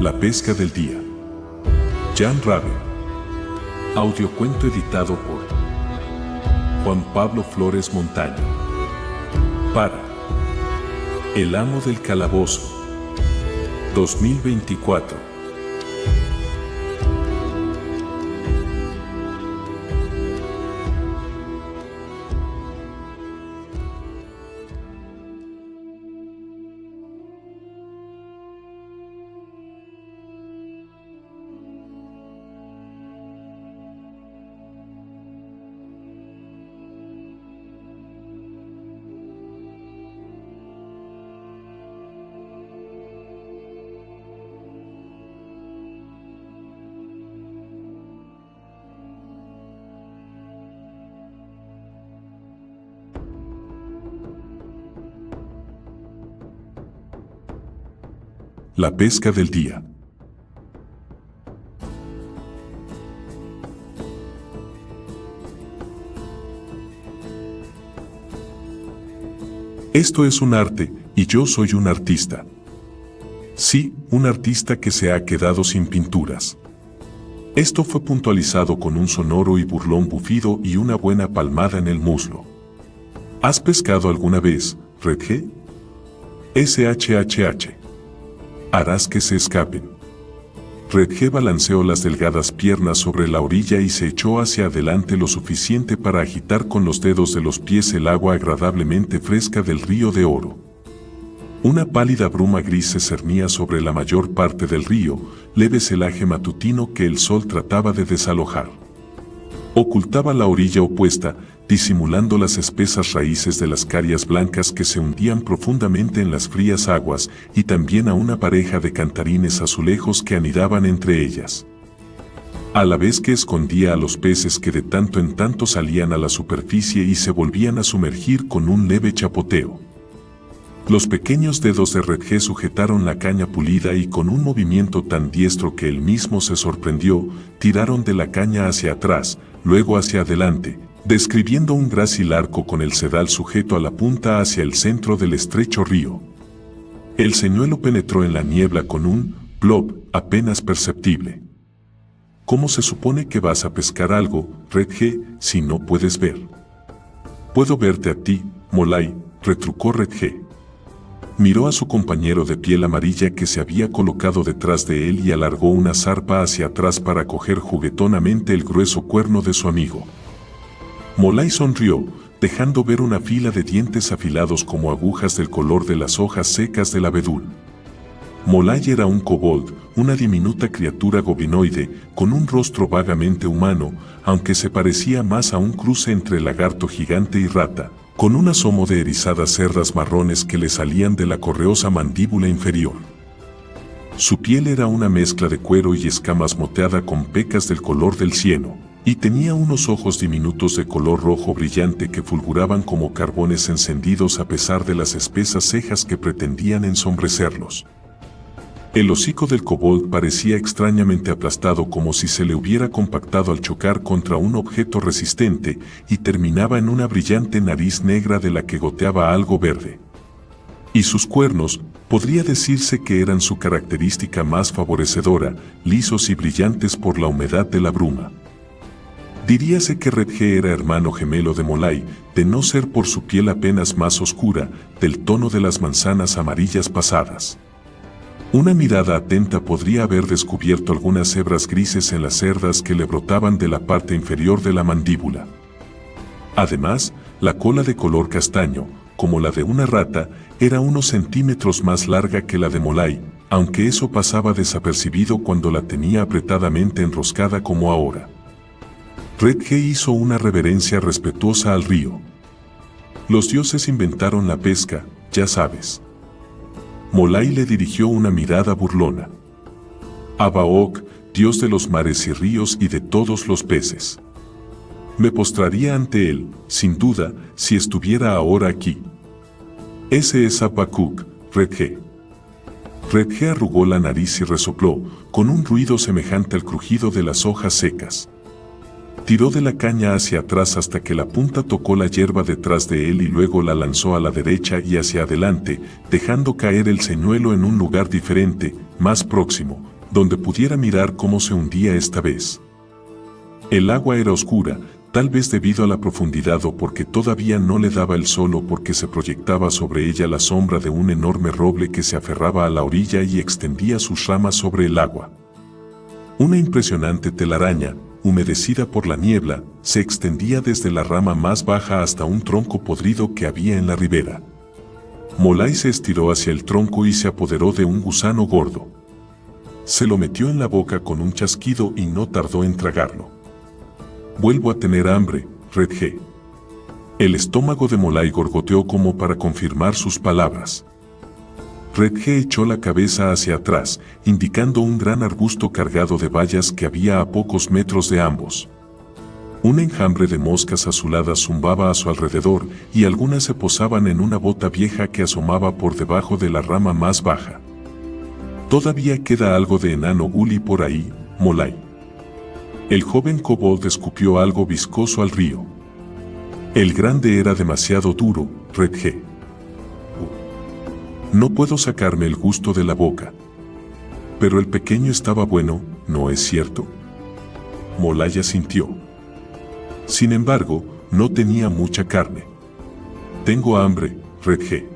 La pesca del día. Jan Rabe. Audiocuento editado por Juan Pablo Flores Montaño. Para El Amo del Calabozo. 2024. La pesca del día. Esto es un arte, y yo soy un artista. Sí, un artista que se ha quedado sin pinturas. Esto fue puntualizado con un sonoro y burlón bufido y una buena palmada en el muslo. ¿Has pescado alguna vez, Red G? SHHH. Harás que se escapen. Red G balanceó las delgadas piernas sobre la orilla y se echó hacia adelante lo suficiente para agitar con los dedos de los pies el agua agradablemente fresca del río de oro. Una pálida bruma gris se cernía sobre la mayor parte del río, leve celaje matutino que el sol trataba de desalojar. Ocultaba la orilla opuesta, disimulando las espesas raíces de las carias blancas que se hundían profundamente en las frías aguas y también a una pareja de cantarines azulejos que anidaban entre ellas. A la vez que escondía a los peces que de tanto en tanto salían a la superficie y se volvían a sumergir con un leve chapoteo. Los pequeños dedos de Red G sujetaron la caña pulida y con un movimiento tan diestro que él mismo se sorprendió, tiraron de la caña hacia atrás, luego hacia adelante, describiendo un grácil arco con el sedal sujeto a la punta hacia el centro del estrecho río. El señuelo penetró en la niebla con un blob apenas perceptible. ¿Cómo se supone que vas a pescar algo, Red G, si no puedes ver? Puedo verte a ti, Molay, retrucó Red G. Miró a su compañero de piel amarilla que se había colocado detrás de él y alargó una zarpa hacia atrás para coger juguetonamente el grueso cuerno de su amigo. Molay sonrió, dejando ver una fila de dientes afilados como agujas del color de las hojas secas del abedul. Molay era un kobold, una diminuta criatura gobinoide, con un rostro vagamente humano, aunque se parecía más a un cruce entre lagarto gigante y rata, con un asomo de erizadas cerdas marrones que le salían de la correosa mandíbula inferior. Su piel era una mezcla de cuero y escamas moteada con pecas del color del cieno, y tenía unos ojos diminutos de color rojo brillante que fulguraban como carbones encendidos a pesar de las espesas cejas que pretendían ensombrecerlos. El hocico del kobold parecía extrañamente aplastado como si se le hubiera compactado al chocar contra un objeto resistente y terminaba en una brillante nariz negra de la que goteaba algo verde. Y sus cuernos, podría decirse que eran su característica más favorecedora, lisos y brillantes por la humedad de la bruma. Diríase que Red G era hermano gemelo de Molay, de no ser por su piel apenas más oscura, del tono de las manzanas amarillas pasadas. Una mirada atenta podría haber descubierto algunas hebras grises en las cerdas que le brotaban de la parte inferior de la mandíbula. Además, la cola de color castaño, como la de una rata, era unos centímetros más larga que la de Molay, aunque eso pasaba desapercibido cuando la tenía apretadamente enroscada como ahora. Red G hizo una reverencia respetuosa al río. Los dioses inventaron la pesca, ya sabes. Molay le dirigió una mirada burlona. Abaok, dios de los mares y ríos y de todos los peces. Me postraría ante él, sin duda, si estuviera ahora aquí. Ese es Habacuc, Red G. Red G arrugó la nariz y resopló, con un ruido semejante al crujido de las hojas secas. Tiró de la caña hacia atrás hasta que la punta tocó la hierba detrás de él y luego la lanzó a la derecha y hacia adelante, dejando caer el señuelo en un lugar diferente, más próximo, donde pudiera mirar cómo se hundía esta vez. El agua era oscura, tal vez debido a la profundidad o porque todavía no le daba el sol o porque se proyectaba sobre ella la sombra de un enorme roble que se aferraba a la orilla y extendía sus ramas sobre el agua. Una impresionante telaraña, humedecida por la niebla, se extendía desde la rama más baja hasta un tronco podrido que había en la ribera. Molay se estiró hacia el tronco y se apoderó de un gusano gordo. Se lo metió en la boca con un chasquido y no tardó en tragarlo. «Vuelvo a tener hambre, Redje». El estómago de Molay gorgoteó como para confirmar sus palabras. Redje echó la cabeza hacia atrás, indicando un gran arbusto cargado de bayas que había a pocos metros de ambos. Un enjambre de moscas azuladas zumbaba a su alrededor y algunas se posaban en una bota vieja que asomaba por debajo de la rama más baja. «Todavía queda algo de enano Gully por ahí, Molay». El joven kobold escupió algo viscoso al río. «El grande era demasiado duro, Redje. No puedo sacarme el gusto de la boca». «Pero el pequeño estaba bueno, ¿no es cierto?». Molay asintió. Sin embargo, no tenía mucha carne. «Tengo hambre, Redje».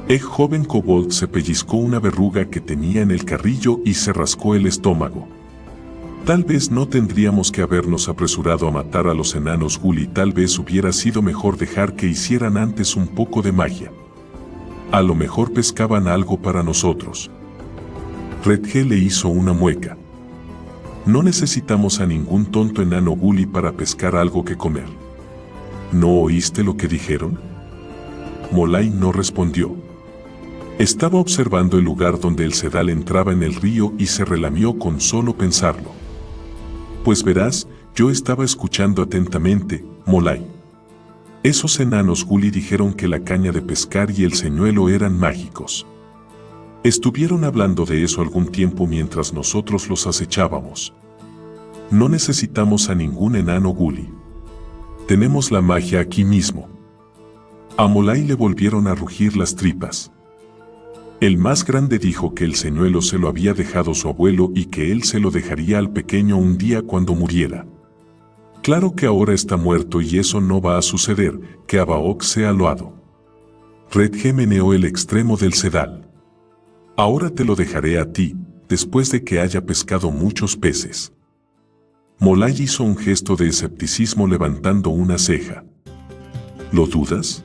El joven kobold se pellizcó una verruga que tenía en el carrillo y se rascó el estómago. «Tal vez no tendríamos que habernos apresurado a matar a los enanos Gully, tal vez hubiera sido mejor dejar que hicieran antes un poco de magia. A lo mejor pescaban algo para nosotros». Redje le hizo una mueca. «No necesitamos a ningún tonto enano Gully para pescar algo que comer». «¿No oíste lo que dijeron?». Molay no respondió. Estaba observando el lugar donde el sedal entraba en el río y se relamió con solo pensarlo. «Pues verás, yo estaba escuchando atentamente, Molay. Esos enanos Gully dijeron que la caña de pescar y el señuelo eran mágicos. Estuvieron hablando de eso algún tiempo mientras nosotros los acechábamos. No necesitamos a ningún enano Gully. Tenemos la magia aquí mismo». A Molay le volvieron a rugir las tripas. El más grande dijo que el señuelo se lo había dejado su abuelo y que él se lo dejaría al pequeño un día cuando muriera. Claro que ahora está muerto y eso no va a suceder, que Abaok sea loado. Redje meneó el extremo del sedal. «Ahora te lo dejaré a ti, después de que haya pescado muchos peces». Molay hizo un gesto de escepticismo levantando una ceja. «¿Lo dudas?».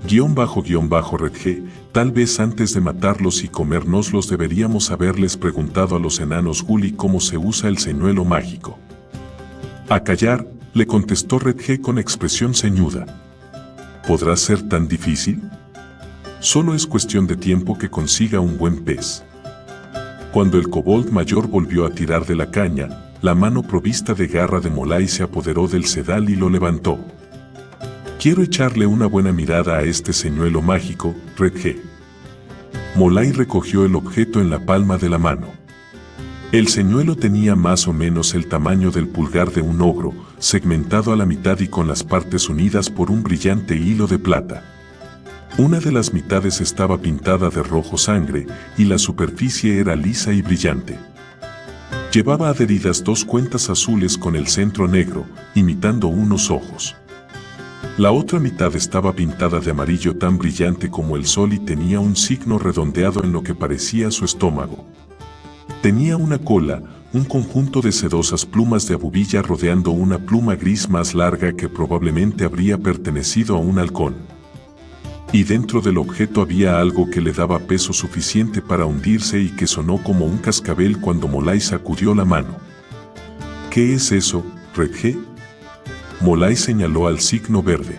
Redje, tal vez antes de matarlos y comérnoslos deberíamos haberles preguntado a los enanos Gully cómo se usa el señuelo mágico. «A callar», le contestó Redje con expresión ceñuda. «¿Podrá ser tan difícil? Solo es cuestión de tiempo que consiga un buen pez». Cuando el kobold mayor volvió a tirar de la caña, la mano provista de garra de Molay se apoderó del sedal y lo levantó. «Quiero echarle una buena mirada a este señuelo mágico, Redje». Molay recogió el objeto en la palma de la mano. El señuelo tenía más o menos el tamaño del pulgar de un ogro, segmentado a la mitad y con las partes unidas por un brillante hilo de plata. Una de las mitades estaba pintada de rojo sangre y la superficie era lisa y brillante. Llevaba adheridas 2 cuentas azules con el centro negro, imitando unos ojos. La otra mitad estaba pintada de amarillo tan brillante como el sol y tenía un signo redondeado en lo que parecía su estómago. Tenía una cola, un conjunto de sedosas plumas de abubilla rodeando una pluma gris más larga que probablemente habría pertenecido a un halcón. Y dentro del objeto había algo que le daba peso suficiente para hundirse y que sonó como un cascabel cuando Molay sacudió la mano. «¿Qué es eso, Redje?». Molay señaló al signo verde.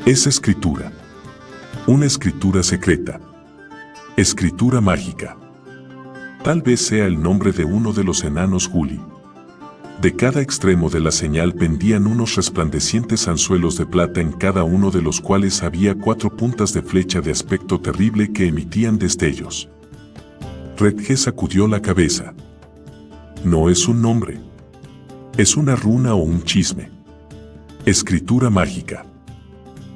«Es escritura. Una escritura secreta. Escritura mágica. Tal vez sea el nombre de uno de los enanos Gully». De cada extremo de la señal pendían unos resplandecientes anzuelos de plata en cada uno de los cuales había 4 puntas de flecha de aspecto terrible que emitían destellos. Redje sacudió la cabeza. «No es un nombre. Es una runa o un chisme. Escritura mágica.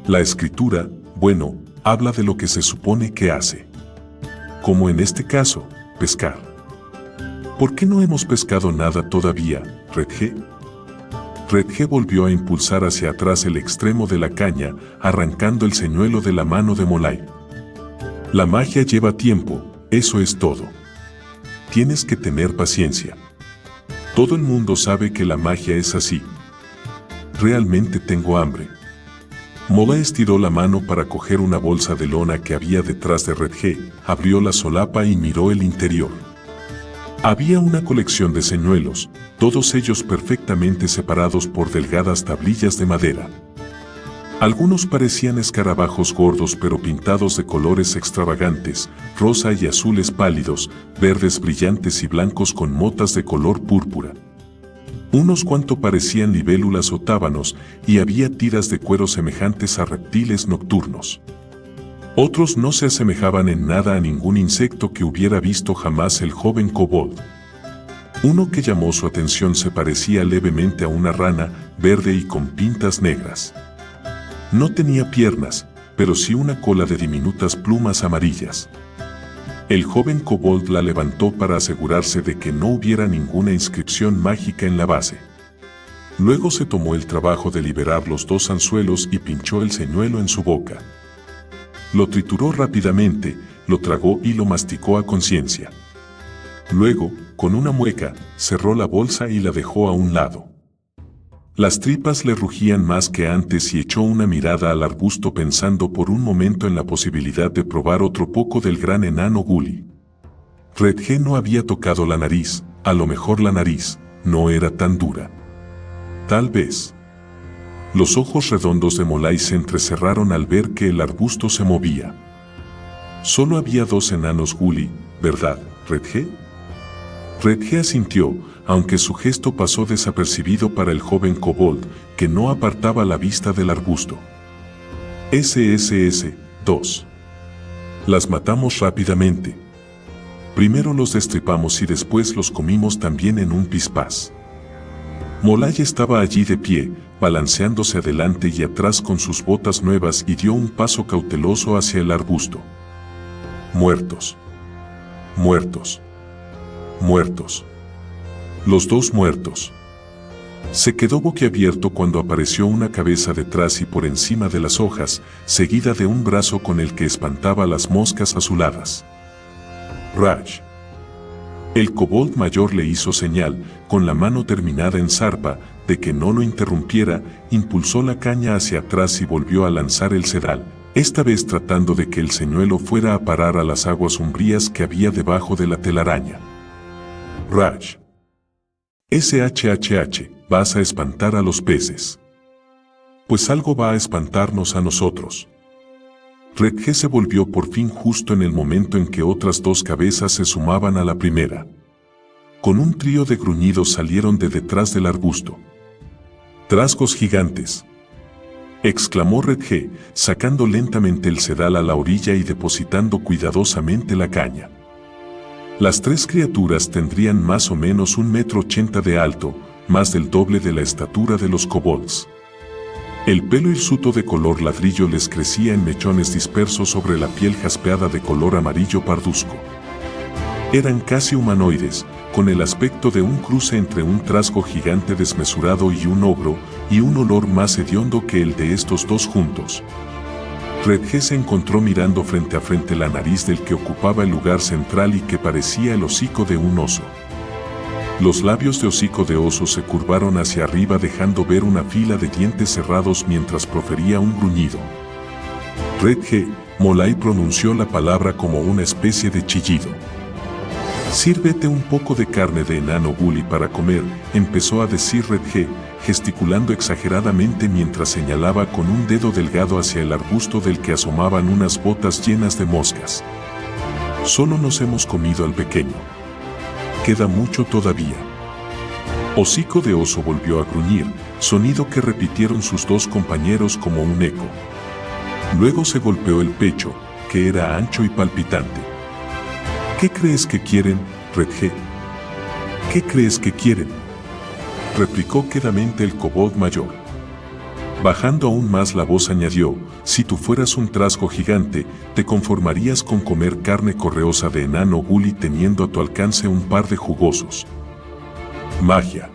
La escritura, bueno, habla de lo que se supone que hace. Como en este caso, pescar». ¿Por qué no hemos pescado nada todavía, Red G? Red G volvió a impulsar hacia atrás el extremo de la caña, arrancando el señuelo de la mano de Molay. La magia lleva tiempo, eso es todo. Tienes que tener paciencia. Todo el mundo sabe que la magia es así. Realmente tengo hambre. Molay estiró la mano para coger una bolsa de lona que había detrás de Red G, abrió la solapa y miró el interior. Había una colección de señuelos, todos ellos perfectamente separados por delgadas tablillas de madera. Algunos parecían escarabajos gordos pero pintados de colores extravagantes, rosa y azules pálidos, verdes brillantes y blancos con motas de color púrpura. Unos cuantos parecían libélulas o tábanos y había tiras de cuero semejantes a reptiles nocturnos. Otros no se asemejaban en nada a ningún insecto que hubiera visto jamás el joven kobold. Uno que llamó su atención se parecía levemente a una rana, verde y con pintas negras. No tenía piernas, pero sí una cola de diminutas plumas amarillas. El joven kobold la levantó para asegurarse de que no hubiera ninguna inscripción mágica en la base. Luego se tomó el trabajo de liberar los dos anzuelos y pinchó el señuelo en su boca. Lo trituró rápidamente, lo tragó y lo masticó a conciencia. Luego, con una mueca, cerró la bolsa y la dejó a un lado. Las tripas le rugían más que antes y echó una mirada al arbusto pensando por un momento en la posibilidad de probar otro poco del gran enano Gully. Red G no había tocado la nariz, a lo mejor la nariz no era tan dura. Tal vez. Los ojos redondos de Molay se entrecerraron al ver que el arbusto se movía. Solo había dos enanos Gully, ¿verdad, Red G? Red G asintió, aunque su gesto pasó desapercibido para el joven kobold, que no apartaba la vista del arbusto. SSS, 2. Las matamos rápidamente. Primero los destripamos y después los comimos también en un pispás. Molay estaba allí de pie, balanceándose adelante y atrás con sus botas nuevas y dio un paso cauteloso hacia el arbusto. Muertos. Muertos. Muertos. Los dos muertos. Se quedó boquiabierto cuando apareció una cabeza detrás y por encima de las hojas, seguida de un brazo con el que espantaba las moscas azuladas. Raj. El kobold mayor le hizo señal, con la mano terminada en zarpa, de que no lo interrumpiera, impulsó la caña hacia atrás y volvió a lanzar el sedal, esta vez tratando de que el señuelo fuera a parar a las aguas umbrías que había debajo de la telaraña. Raj. SHHH, vas a espantar a los peces. Pues algo va a espantarnos a nosotros. Red G se volvió por fin justo en el momento en que otras dos cabezas se sumaban a la primera. Con un trío de gruñidos salieron de detrás del arbusto. «Trasgos gigantes», exclamó Red G, sacando lentamente el sedal a la orilla y depositando cuidadosamente la caña. Las tres criaturas tendrían más o menos 1,80 m de alto, más del doble de la estatura de los kobolds. El pelo hirsuto de color ladrillo les crecía en mechones dispersos sobre la piel jaspeada de color amarillo parduzco. Eran casi humanoides, con el aspecto de un cruce entre un trasgo gigante desmesurado y un ogro, y un olor más hediondo que el de estos dos juntos. Red G se encontró mirando frente a frente la nariz del que ocupaba el lugar central y que parecía el hocico de un oso. Los labios de hocico de oso se curvaron hacia arriba dejando ver una fila de dientes cerrados mientras profería un gruñido. Red G, Molay pronunció la palabra como una especie de chillido. «Sírvete un poco de carne de enano Gully para comer», empezó a decir Red G, gesticulando exageradamente mientras señalaba con un dedo delgado hacia el arbusto del que asomaban unas botas llenas de moscas. «Solo nos hemos comido al pequeño. Queda mucho todavía». Hocico de oso volvió a gruñir, sonido que repitieron sus dos compañeros como un eco. Luego se golpeó el pecho, que era ancho y palpitante. «¿Qué crees que quieren, Red G? ¿Qué crees que quieren?», replicó quedamente el kobold mayor. Bajando aún más la voz añadió, si tú fueras un trasgo gigante, te conformarías con comer carne correosa de enano gully teniendo a tu alcance un par de jugosos. Magia.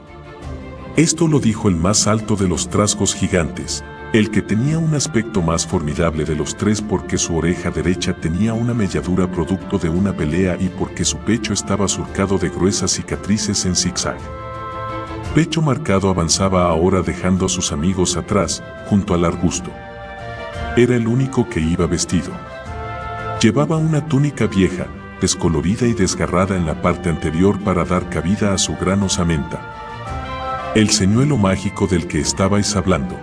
Esto lo dijo el más alto de los trasgos gigantes, el que tenía un aspecto más formidable de los tres porque su oreja derecha tenía una melladura producto de una pelea y porque su pecho estaba surcado de gruesas cicatrices en zigzag. Pecho Marcado avanzaba ahora dejando a sus amigos atrás, junto al arbusto. Era el único que iba vestido. Llevaba una túnica vieja, descolorida y desgarrada en la parte anterior para dar cabida a su gran osamenta. El señuelo mágico del que estabais hablando.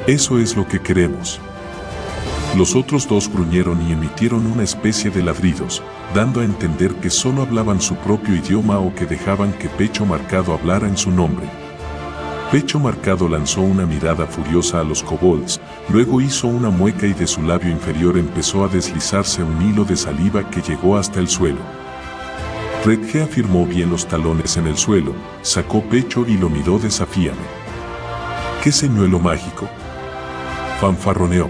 Eso es lo que queremos. Los otros dos gruñeron y emitieron una especie de ladridos, dando a entender que solo hablaban su propio idioma o que dejaban que Pecho Marcado hablara en su nombre. Pecho Marcado lanzó una mirada furiosa a los kobolds, luego hizo una mueca y de su labio inferior empezó a deslizarse un hilo de saliva que llegó hasta el suelo. Redge afirmó bien los talones en el suelo, sacó pecho y lo miró desafíame. ¿Qué señuelo mágico? Fanfarroneó.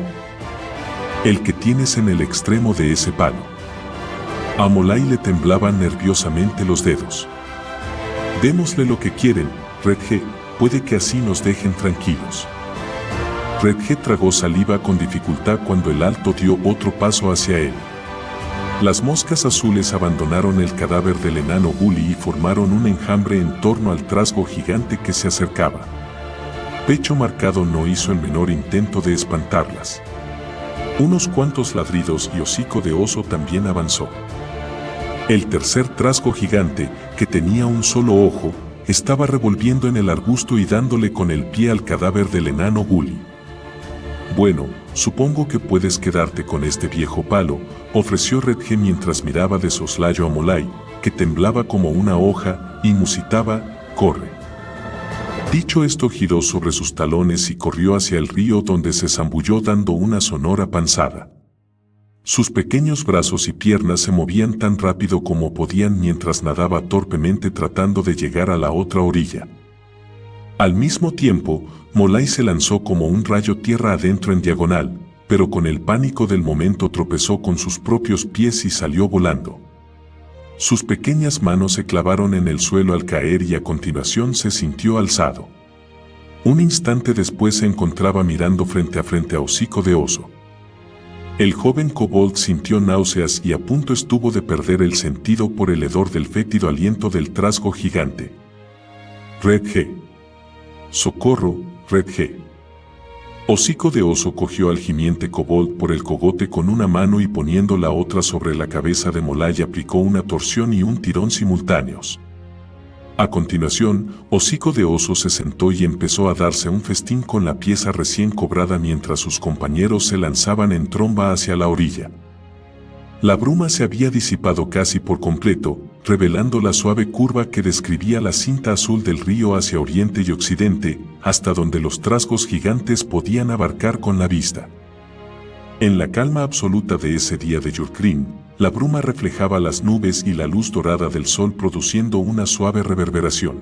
El que tienes en el extremo de ese palo. A Molay le temblaban nerviosamente los dedos. Démosle lo que quieren, Redge, puede que así nos dejen tranquilos. Redge tragó saliva con dificultad cuando el alto dio otro paso hacia él. Las moscas azules abandonaron el cadáver del enano gully y formaron un enjambre en torno al trasgo gigante que se acercaba. Pecho Marcado no hizo el menor intento de espantarlas. Unos cuantos ladridos y hocico de oso también avanzó. El tercer trasgo gigante, que tenía un solo ojo, estaba revolviendo en el arbusto y dándole con el pie al cadáver del enano gully. Bueno, supongo que puedes quedarte con este viejo palo, ofreció Redge mientras miraba de soslayo a Molay, que temblaba como una hoja, y musitaba, corre. Dicho esto giró sobre sus talones y corrió hacia el río donde se zambulló dando una sonora panzada. Sus pequeños brazos y piernas se movían tan rápido como podían mientras nadaba torpemente tratando de llegar a la otra orilla. Al mismo tiempo, Molay se lanzó como un rayo tierra adentro en diagonal, pero con el pánico del momento tropezó con sus propios pies y salió volando. Sus pequeñas manos se clavaron en el suelo al caer y a continuación se sintió alzado. Un instante después se encontraba mirando frente a Hocico de Oso. El joven kobold sintió náuseas y a punto estuvo de perder el sentido por el hedor del fétido aliento del trasgo gigante. Redge. Socorro, Redge. Hocico de Oso cogió al gimiente kobold por el cogote con una mano y poniendo la otra sobre la cabeza de Molay aplicó una torsión y un tirón simultáneos. A continuación, Hocico de Oso se sentó y empezó a darse un festín con la pieza recién cobrada mientras sus compañeros se lanzaban en tromba hacia la orilla. La bruma se había disipado casi por completo, revelando la suave curva que describía la cinta azul del río hacia oriente y occidente, hasta donde los trasgos gigantes podían abarcar con la vista. En la calma absoluta de ese día de Yurkrin, la bruma reflejaba las nubes y la luz dorada del sol produciendo una suave reverberación.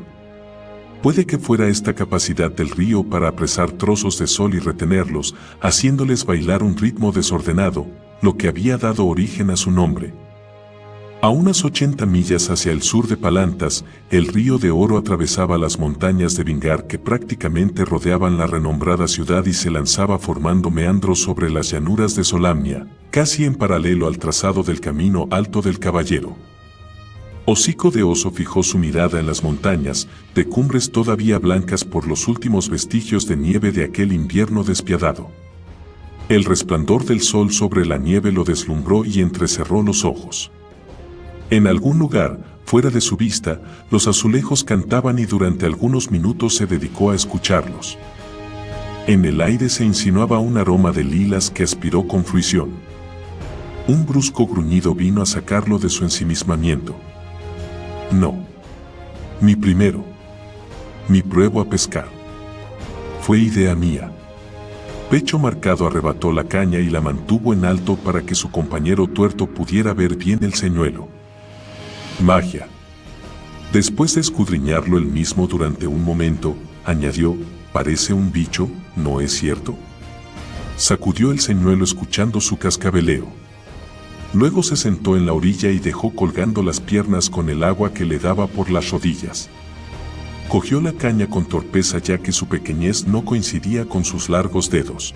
Puede que fuera esta capacidad del río para apresar trozos de sol y retenerlos, haciéndoles bailar un ritmo desordenado, lo que había dado origen a su nombre. A unas 80 millas hacia el sur de Palantas, el río de Oro atravesaba las montañas de Vingar que prácticamente rodeaban la renombrada ciudad y se lanzaba formando meandros sobre las llanuras de Solamnia, casi en paralelo al trazado del camino alto del Caballero. Hocico de Oso fijó su mirada en las montañas, de cumbres todavía blancas por los últimos vestigios de nieve de aquel invierno despiadado. El resplandor del sol sobre la nieve lo deslumbró y entrecerró los ojos. En algún lugar, fuera de su vista, los azulejos cantaban y durante algunos minutos se dedicó a escucharlos. En el aire se insinuaba un aroma de lilas que aspiró con fruición. Un brusco gruñido vino a sacarlo de su ensimismamiento. No. Mi primero. Mi pruebo a pescar. Fue idea mía. Pecho Marcado arrebató la caña y la mantuvo en alto para que su compañero tuerto pudiera ver bien el señuelo. Magia. Después de escudriñarlo él mismo durante un momento, añadió, Parece un bicho, ¿no es cierto? Sacudió el señuelo escuchando su cascabeleo. Luego se sentó en la orilla y dejó colgando las piernas con el agua que le daba por las rodillas. Cogió la caña con torpeza ya que su pequeñez no coincidía con sus largos dedos.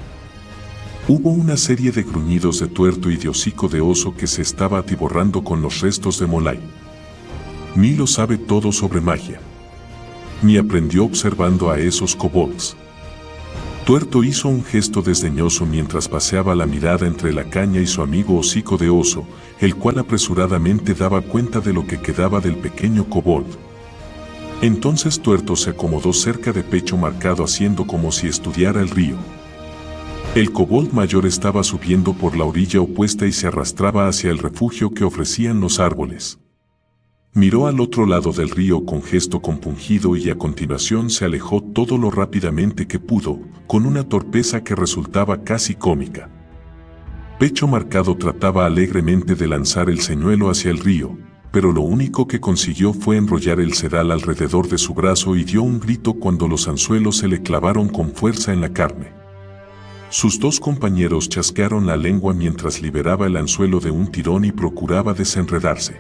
Hubo una serie de gruñidos de tuerto y de hocico de oso que se estaba atiborrando con los restos de Molay. Milo sabe todo sobre magia. Ni aprendió observando a esos kobolds. Tuerto hizo un gesto desdeñoso mientras paseaba la mirada entre la caña y su amigo hocico de oso, el cual apresuradamente daba cuenta de lo que quedaba del pequeño kobold. Entonces Tuerto se acomodó cerca de Pecho Marcado haciendo como si estudiara el río. El kobold mayor estaba subiendo por la orilla opuesta y se arrastraba hacia el refugio que ofrecían los árboles. Miró al otro lado del río con gesto compungido y a continuación se alejó todo lo rápidamente que pudo, con una torpeza que resultaba casi cómica. Pecho Marcado trataba alegremente de lanzar el señuelo hacia el río, pero lo único que consiguió fue enrollar el sedal alrededor de su brazo y dio un grito cuando los anzuelos se le clavaron con fuerza en la carne. Sus dos compañeros chasquearon la lengua mientras liberaba el anzuelo de un tirón y procuraba desenredarse.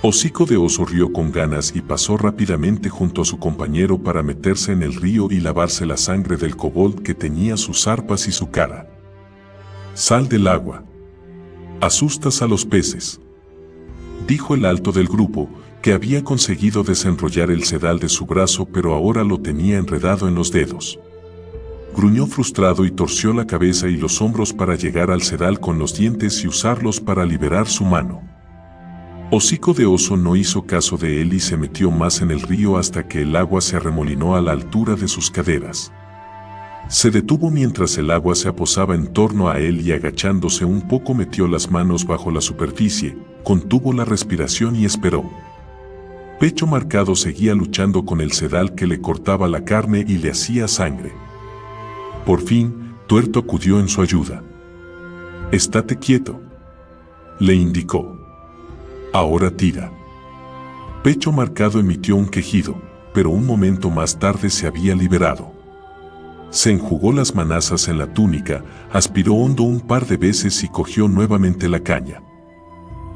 Hocico de oso rió con ganas y pasó rápidamente junto a su compañero para meterse en el río y lavarse la sangre del kobold que teñía sus zarpas y su cara. «Sal del agua. Asustas a los peces», dijo el alto del grupo, que había conseguido desenrollar el sedal de su brazo pero ahora lo tenía enredado en los dedos. Gruñó frustrado y torció la cabeza y los hombros para llegar al sedal con los dientes y usarlos para liberar su mano. Hocico de oso no hizo caso de él y se metió más en el río hasta que el agua se arremolinó a la altura de sus caderas. Se detuvo mientras el agua se aposaba en torno a él y agachándose un poco metió las manos bajo la superficie, contuvo la respiración y esperó. Pecho Marcado seguía luchando con el sedal que le cortaba la carne y le hacía sangre. Por fin, Tuerto acudió en su ayuda. «Estate quieto», le indicó. «Ahora tira». Pecho Marcado emitió un quejido, pero un momento más tarde se había liberado. Se enjugó las manazas en la túnica, aspiró hondo un par de veces y cogió nuevamente la caña.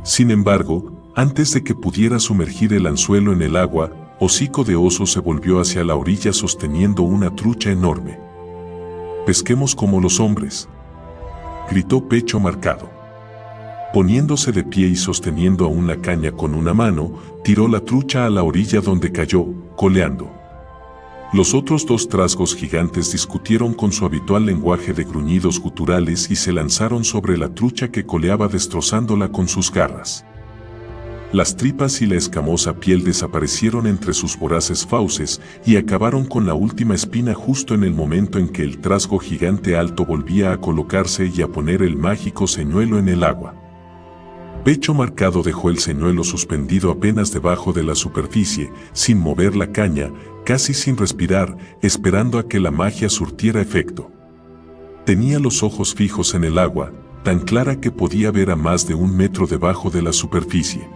Sin embargo, antes de que pudiera sumergir el anzuelo en el agua, Hocico de oso se volvió hacia la orilla sosteniendo una trucha enorme. «Pesquemos como los hombres», gritó Pecho Marcado. Poniéndose de pie y sosteniendo aún la caña con una mano, tiró la trucha a la orilla donde cayó, coleando. Los otros dos trasgos gigantes discutieron con su habitual lenguaje de gruñidos guturales y se lanzaron sobre la trucha que coleaba destrozándola con sus garras. Las tripas y la escamosa piel desaparecieron entre sus voraces fauces y acabaron con la última espina justo en el momento en que el trasgo gigante alto volvía a colocarse y a poner el mágico señuelo en el agua. Pecho Marcado dejó el señuelo suspendido apenas debajo de la superficie, sin mover la caña, casi sin respirar, esperando a que la magia surtiera efecto. Tenía los ojos fijos en el agua, tan clara que podía ver a más de 1 metro debajo de la superficie.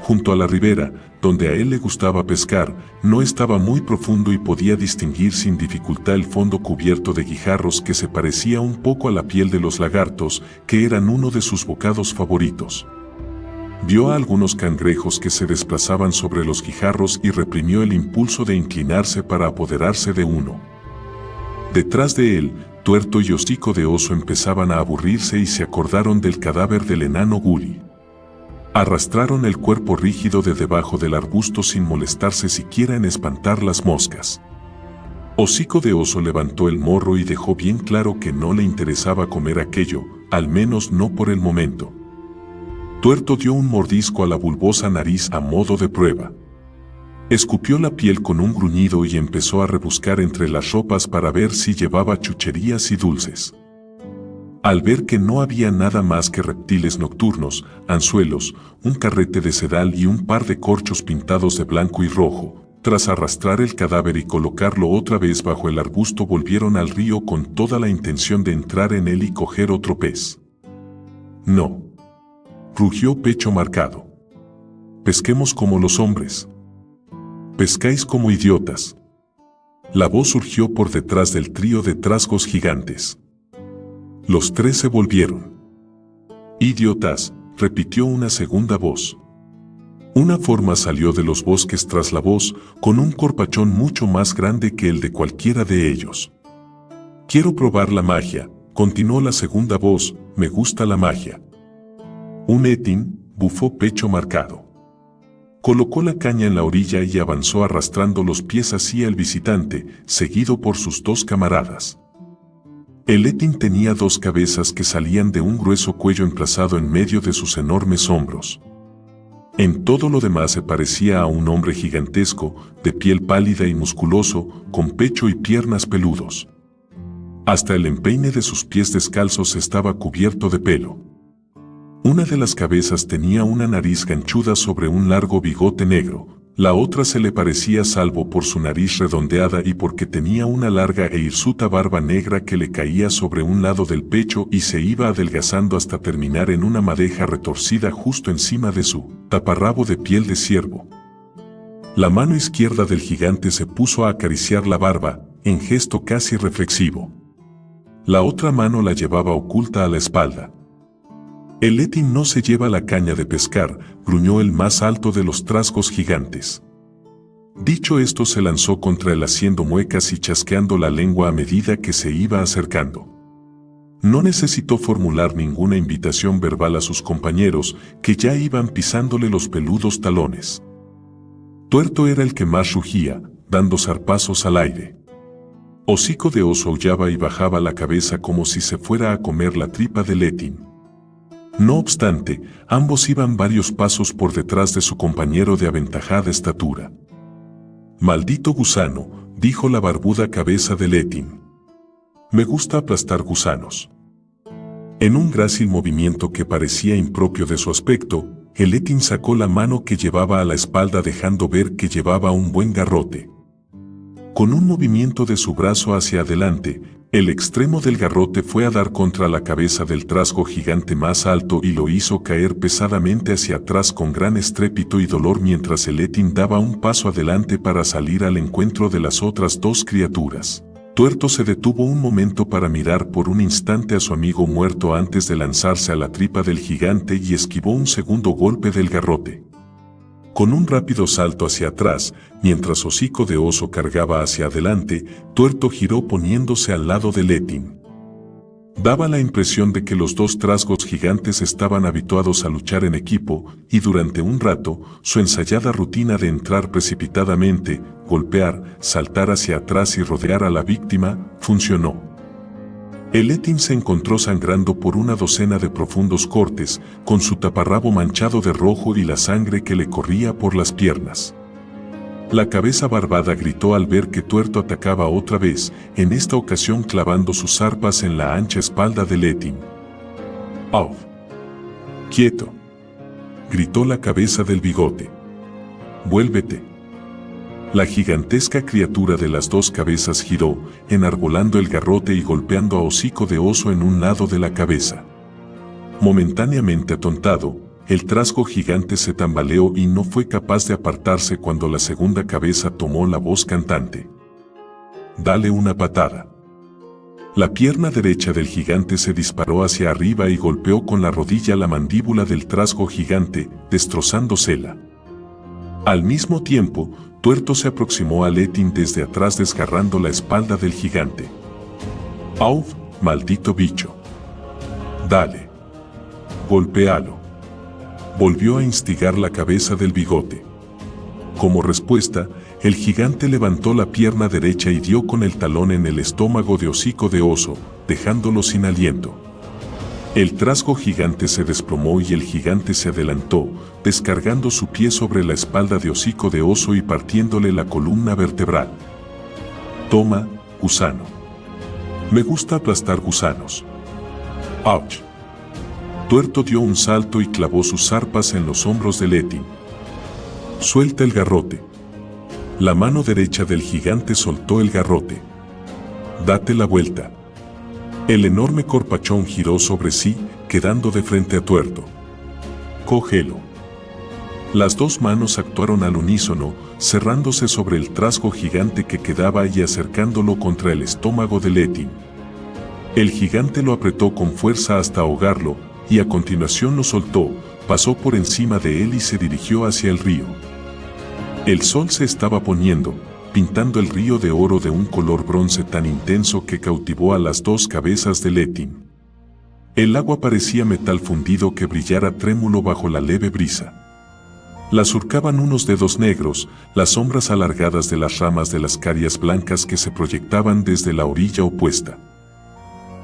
Junto a la ribera, donde a él le gustaba pescar, no estaba muy profundo y podía distinguir sin dificultad el fondo cubierto de guijarros que se parecía un poco a la piel de los lagartos, que eran uno de sus bocados favoritos. Vio a algunos cangrejos que se desplazaban sobre los guijarros y reprimió el impulso de inclinarse para apoderarse de uno. Detrás de él, Tuerto y Hocico de oso empezaban a aburrirse y se acordaron del cadáver del enano Gully. Arrastraron el cuerpo rígido de debajo del arbusto sin molestarse siquiera en espantar las moscas. Hocico de oso levantó el morro y dejó bien claro que no le interesaba comer aquello, al menos no por el momento. Tuerto dio un mordisco a la bulbosa nariz a modo de prueba. Escupió la piel con un gruñido y empezó a rebuscar entre las ropas para ver si llevaba chucherías y dulces. Al ver que no había nada más que reptiles nocturnos, anzuelos, un carrete de sedal y un par de corchos pintados de blanco y rojo, tras arrastrar el cadáver y colocarlo otra vez bajo el arbusto volvieron al río con toda la intención de entrar en él y coger otro pez. «No», rugió Pecho Marcado. «Pesquemos como los hombres». «Pescáis como idiotas». La voz surgió por detrás del trío de trasgos gigantes. Los tres se volvieron. «Idiotas», repitió una segunda voz. Una forma salió de los bosques tras la voz, con un corpachón mucho más grande que el de cualquiera de ellos. «Quiero probar la magia», continuó la segunda voz, «me gusta la magia». Un Etin, bufó pecho marcado. Colocó la caña en la orilla y avanzó arrastrando los pies hacia el visitante, seguido por sus dos camaradas. El Etin tenía dos cabezas que salían de un grueso cuello emplazado en medio de sus enormes hombros. En todo lo demás se parecía a un hombre gigantesco, de piel pálida y musculoso, con pecho y piernas peludos. Hasta el empeine de sus pies descalzos estaba cubierto de pelo. Una de las cabezas tenía una nariz ganchuda sobre un largo bigote negro, la otra se le parecía salvo por su nariz redondeada y porque tenía una larga e hirsuta barba negra que le caía sobre un lado del pecho y se iba adelgazando hasta terminar en una madeja retorcida justo encima de su taparrabo de piel de ciervo. La mano izquierda del gigante se puso a acariciar la barba, en gesto casi reflexivo. La otra mano la llevaba oculta a la espalda. «El Etin no se lleva la caña de pescar», gruñó el más alto de los trasgos gigantes. Dicho esto se lanzó contra él haciendo muecas y chasqueando la lengua a medida que se iba acercando. No necesitó formular ninguna invitación verbal a sus compañeros, que ya iban pisándole los peludos talones. Tuerto era el que más rugía, dando zarpazos al aire. Hocico de Oso aullaba y bajaba la cabeza como si se fuera a comer la tripa del Etin. No obstante, ambos iban varios pasos por detrás de su compañero de aventajada estatura. «Maldito gusano», dijo la barbuda cabeza del Etin. «Me gusta aplastar gusanos». En un grácil movimiento que parecía impropio de su aspecto, el Etin sacó la mano que llevaba a la espalda dejando ver que llevaba un buen garrote. Con un movimiento de su brazo hacia adelante, el extremo del garrote fue a dar contra la cabeza del trasgo gigante más alto y lo hizo caer pesadamente hacia atrás con gran estrépito y dolor mientras el Etin daba un paso adelante para salir al encuentro de las otras dos criaturas. Tuerto se detuvo un momento para mirar por un instante a su amigo muerto antes de lanzarse a la tripa del gigante y esquivó un segundo golpe del garrote. Con un rápido salto hacia atrás, mientras Hocico de Oso cargaba hacia adelante, Tuerto giró poniéndose al lado del Etin. Daba la impresión de que los dos trasgos gigantes estaban habituados a luchar en equipo, y durante un rato, su ensayada rutina de entrar precipitadamente, golpear, saltar hacia atrás y rodear a la víctima, funcionó. El Etin se encontró sangrando por una docena de profundos cortes, con su taparrabo manchado de rojo y la sangre que le corría por las piernas. La cabeza barbada gritó al ver que Tuerto atacaba otra vez, en esta ocasión clavando sus zarpas en la ancha espalda del Etin. «¡Au! ¡Quieto!», gritó la cabeza del bigote. «¡Vuélvete!». La gigantesca criatura de las dos cabezas giró, enarbolando el garrote y golpeando a Hocico de Oso en un lado de la cabeza. Momentáneamente atontado, el trasgo gigante se tambaleó y no fue capaz de apartarse cuando la segunda cabeza tomó la voz cantante. «Dale una patada». La pierna derecha del gigante se disparó hacia arriba y golpeó con la rodilla la mandíbula del trasgo gigante, destrozándosela. Al mismo tiempo, Tuerto se aproximó al Etin desde atrás desgarrando la espalda del gigante. «¡Au, maldito bicho! Dale. Golpéalo», volvió a instigar la cabeza del bigote. Como respuesta, el gigante levantó la pierna derecha y dio con el talón en el estómago de Hocico de Oso, dejándolo sin aliento. El trasgo gigante se desplomó y el gigante se adelantó, descargando su pie sobre la espalda de Hocico de Oso y partiéndole la columna vertebral. «Toma, gusano. Me gusta aplastar gusanos». «¡Auch!». Tuerto dio un salto y clavó sus zarpas en los hombros del Etin. «Suelta el garrote». La mano derecha del gigante soltó el garrote. «Date la vuelta». El enorme corpachón giró sobre sí, quedando de frente a Tuerto. «Cógelo». Las dos manos actuaron al unísono, cerrándose sobre el trasgo gigante que quedaba y acercándolo contra el estómago de Letin. El gigante lo apretó con fuerza hasta ahogarlo, y a continuación lo soltó, pasó por encima de él y se dirigió hacia el río. El sol se estaba poniendo, pintando el río de oro de un color bronce tan intenso que cautivó a las dos cabezas de Letin. El agua parecía metal fundido que brillara trémulo bajo la leve brisa. La surcaban unos dedos negros, las sombras alargadas de las ramas de las carias blancas que se proyectaban desde la orilla opuesta.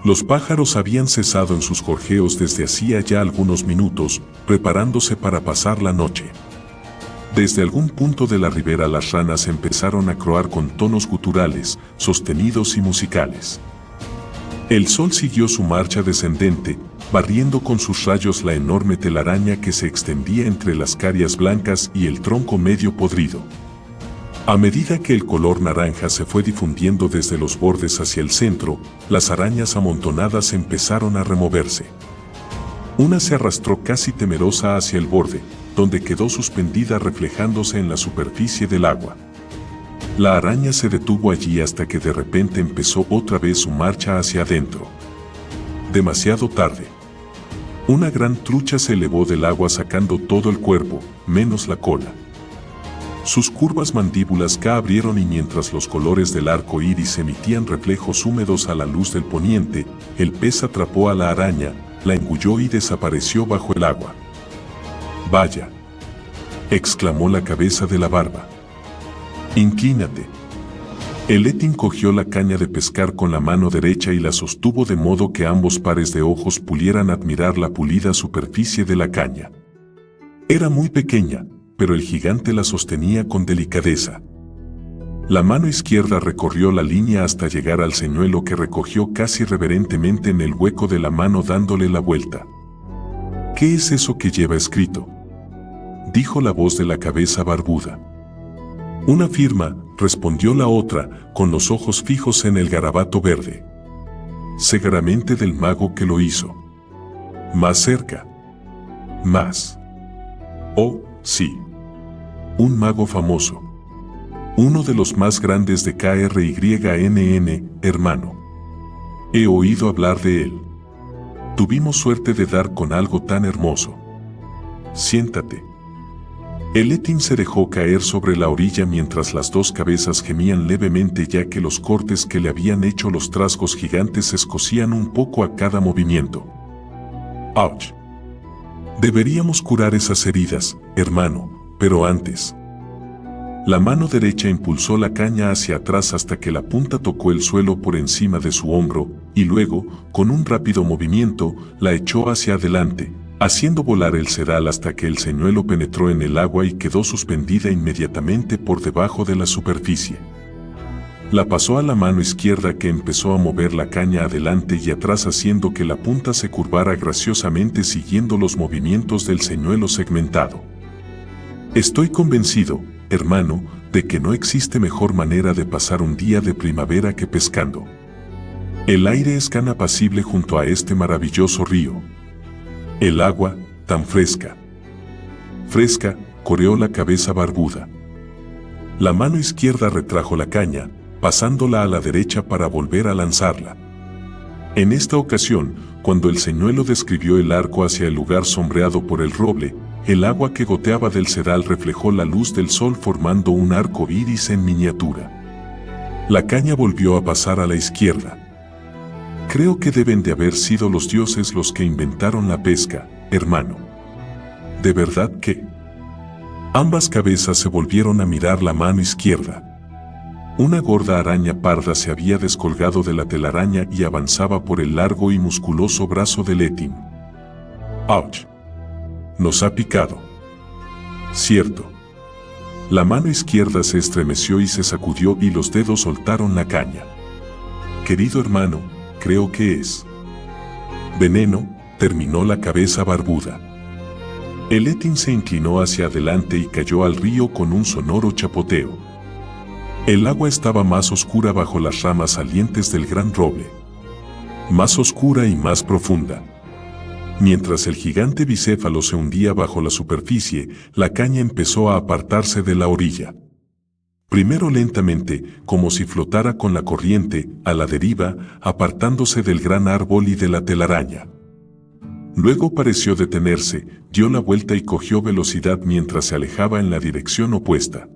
Los pájaros habían cesado en sus gorjeos desde hacía ya algunos minutos, preparándose para pasar la noche. Desde algún punto de la ribera las ranas empezaron a croar con tonos guturales, sostenidos y musicales. El sol siguió su marcha descendente, barriendo con sus rayos la enorme telaraña que se extendía entre las carias blancas y el tronco medio podrido. A medida que el color naranja se fue difundiendo desde los bordes hacia el centro, las arañas amontonadas empezaron a removerse. Una se arrastró casi temerosa hacia el borde, donde quedó suspendida reflejándose en la superficie del agua. La araña se detuvo allí hasta que de repente empezó otra vez su marcha hacia adentro. Demasiado tarde. Una gran trucha se elevó del agua sacando todo el cuerpo, menos la cola. Sus curvas mandíbulas abrieron y mientras los colores del arco iris emitían reflejos húmedos a la luz del poniente, el pez atrapó a la araña, la engulló y desapareció bajo el agua. «Vaya», exclamó la cabeza de la barba. «Inclínate». El Letin cogió la caña de pescar con la mano derecha y la sostuvo de modo que ambos pares de ojos pudieran admirar la pulida superficie de la caña. Era muy pequeña, pero el gigante la sostenía con delicadeza. La mano izquierda recorrió la línea hasta llegar al señuelo que recogió casi reverentemente en el hueco de la mano dándole la vuelta. «¿Qué es eso que lleva escrito?», dijo la voz de la cabeza barbuda. «Una firma», respondió la otra, con los ojos fijos en el garabato verde. «Seguramente del mago que lo hizo». «Más cerca». «Más». «Oh, sí. Un mago famoso. Uno de los más grandes de KRYNN, hermano. He oído hablar de él. Tuvimos suerte de dar con algo tan hermoso. Siéntate». El Letin se dejó caer sobre la orilla mientras las dos cabezas gemían levemente ya que los cortes que le habían hecho los trasgos gigantes se escocían un poco a cada movimiento. «Ouch. Deberíamos curar esas heridas, hermano, pero antes». La mano derecha impulsó la caña hacia atrás hasta que la punta tocó el suelo por encima de su hombro, y luego, con un rápido movimiento, la echó hacia adelante, haciendo volar el sedal hasta que el señuelo penetró en el agua y quedó suspendida inmediatamente por debajo de la superficie. La pasó a la mano izquierda que empezó a mover la caña adelante y atrás haciendo que la punta se curvara graciosamente siguiendo los movimientos del señuelo segmentado. «Estoy convencido, hermano, de que no existe mejor manera de pasar un día de primavera que pescando. El aire es tan apacible junto a este maravilloso río. El agua, tan fresca». «Fresca», coreó la cabeza barbuda. La mano izquierda retrajo la caña, pasándola a la derecha para volver a lanzarla. En esta ocasión, cuando el señuelo describió el arco hacia el lugar sombreado por el roble, el agua que goteaba del sedal reflejó la luz del sol formando un arco iris en miniatura. La caña volvió a pasar a la izquierda. «Creo que deben de haber sido los dioses los que inventaron la pesca, hermano». «¿De verdad que?». Ambas cabezas se volvieron a mirar la mano izquierda. Una gorda araña parda se había descolgado de la telaraña y avanzaba por el largo y musculoso brazo de Letin. «Ouch. Nos ha picado». «Cierto». La mano izquierda se estremeció y se sacudió y los dedos soltaron la caña. «Querido hermano, creo que es veneno», terminó la cabeza barbuda. El Letin se inclinó hacia adelante y cayó al río con un sonoro chapoteo. El agua estaba más oscura bajo las ramas salientes del gran roble. Más oscura y más profunda. Mientras el gigante bicéfalo se hundía bajo la superficie, la caña empezó a apartarse de la orilla. Primero lentamente, como si flotara con la corriente, a la deriva, apartándose del gran árbol y de la telaraña. Luego pareció detenerse, dio la vuelta y cogió velocidad mientras se alejaba en la dirección opuesta.